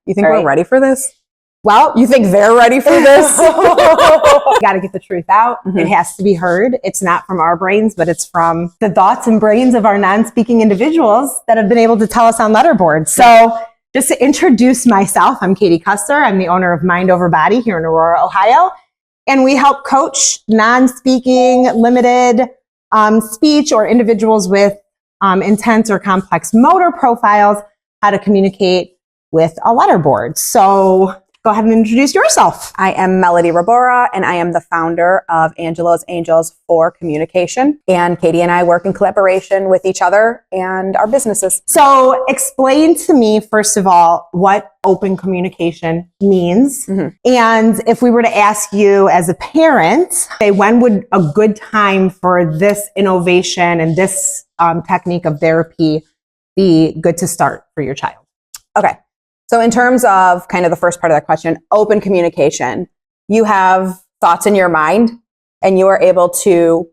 You think we're ready for this? Well, you think they're ready for this? Got to get the truth out. It has to be heard. It's not from our brains, but it's from the thoughts and brains of our non-speaking individuals that have been able to tell us on letterboard. So just to introduce myself, I'm Katie Custer. I'm the owner of Mind Over Body here in Aurora, Ohio. And we help coach non-speaking, limited speech or individuals with intense or complex motor profiles how to communicate with a letterboard. So go ahead and introduce yourself. I am Melody Rabora, and I am the founder of Angelo's Angels for Communication. And Katie and I work in collaboration with each other and our businesses. So explain to me, first of all, what open communication means. And if we were to ask you as a parent, say, when would a good time for this innovation and this technique of therapy be good to start for your child? Okay. So in terms of kind of the first part of that question, open communication, you have thoughts in your mind and you are able to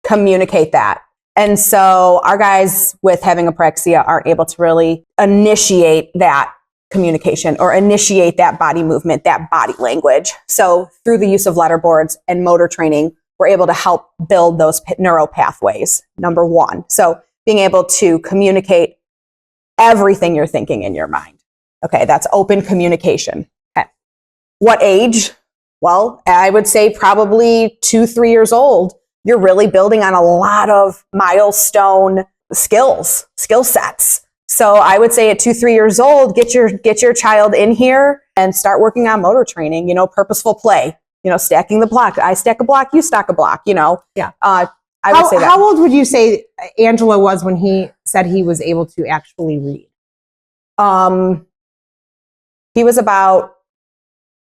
communicate that. And so our guys with having apraxia are able to really initiate that communication or initiate that body movement, that body language. So through the use of letterboards and motor training, we're able to help build those neural pathways, number one. So being able to communicate everything you're thinking in your mind. Okay, that's open communication. Okay. What age? Well, I would say probably 2-3 years old. You're really building on a lot of milestone skill sets. So I would say at 2-3 years old, get your child in here and start working on motor training, purposeful play, stacking the block. I stack a block, you stack a block, Yeah. I would say that. How old would you say Angelo was when he said he was able to actually read? He was about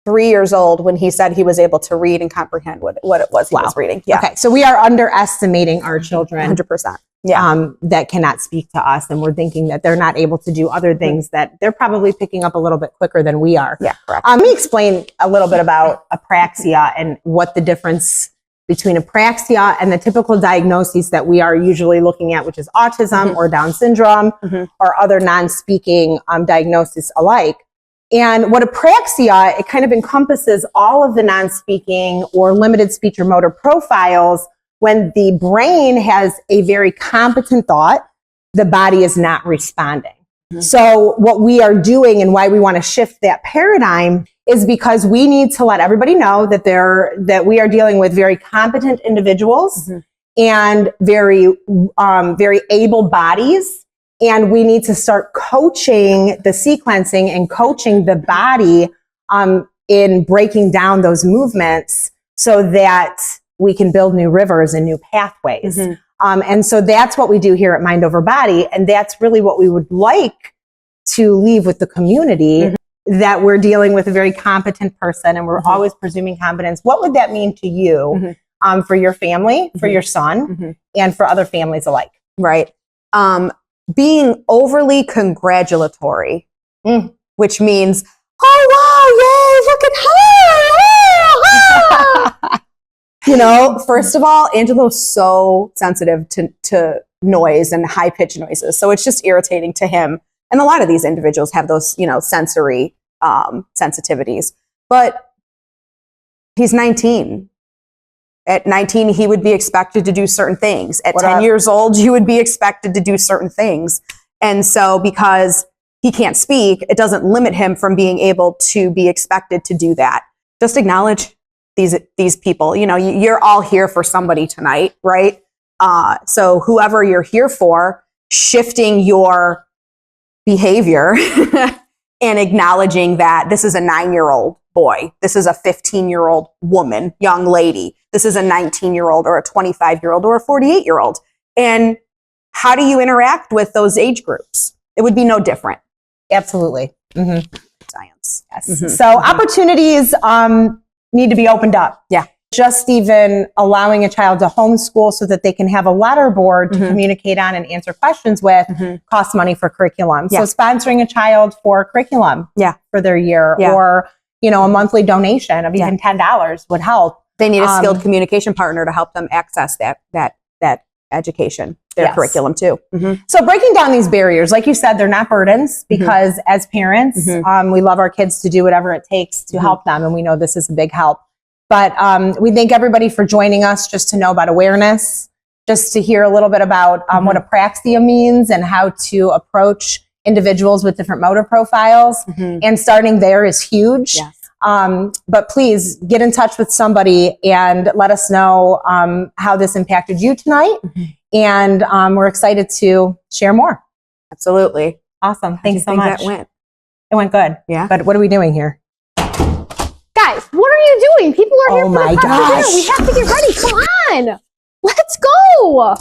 3 years old when he said he was able to read and comprehend what it was he was reading. Yeah. Okay. So we are underestimating our children. 100%. Yeah. That cannot speak to us. And we're thinking that they're not able to do other things that they're probably picking up a little bit quicker than we are. Yeah. Correct. Let me explain a little bit about apraxia and what the difference between apraxia and the typical diagnoses that we are usually looking at, which is autism or Down syndrome or other non-speaking diagnoses alike. And what apraxia, it kind of encompasses all of the non-speaking or limited speech or motor profiles. When the brain has a very competent thought, the body is not responding. So what we are doing and why we want to shift that paradigm is because we need to let everybody know that we are dealing with very competent individuals and very able bodies. And we need to start coaching the sequencing and coaching the body in breaking down those movements so that we can build new rivers and new pathways. And so that's what we do here at Mind Over Body. And that's really what we would like to leave with the community, that we're dealing with a very competent person and we're always presuming competence. What would that mean to you for your family, for your son, and for other families alike? Right. Being overly congratulatory, which means, oh, wow, yay, look at her. First of all, Angelo's so sensitive to noise and high-pitched noises. So it's just irritating to him. And a lot of these individuals have those, sensory sensitivities. But he's 19. At 19, he would be expected to do certain things. At 10 years old, you would be expected to do certain things. And so because he can't speak, it doesn't limit him from being able to be expected to do that. Just acknowledge these people. You're all here for somebody tonight, right? So whoever you're here for, shifting your behavior and acknowledging that this is a 9-year-old boy. This is a 15-year-old woman, young lady. This is a 19-year-old or a 25-year-old or a 48-year-old. And how do you interact with those age groups? It would be no different. Absolutely. Science. Yes. So opportunities need to be opened up. Yeah. Just even allowing a child to homeschool so that they can have a letterboard to communicate on and answer questions with costs money for curriculum. Yeah. So sponsoring a child for curriculum for their year or, a monthly donation of even $10 would help. They need a skilled communication partner to help them access that education. their Yes. curriculum too. So breaking down these barriers, like you said, they're not burdens because as parents, we love our kids to do whatever it takes to help them. And we know this is a big help. But we thank everybody for joining us just to know about awareness, just to hear a little bit about what apraxia means and how to approach individuals with different motor profiles. And starting there is huge. Yes. But please get in touch with somebody and let us know how this impacted you tonight. And we're excited to share more. Absolutely. Awesome. Thanks so Think much. that went. It went good. Yeah. But what are we doing here? Guys, what are you doing? People are here Oh for my the prep dinner. gosh. We have to get ready. Come on. Let's go.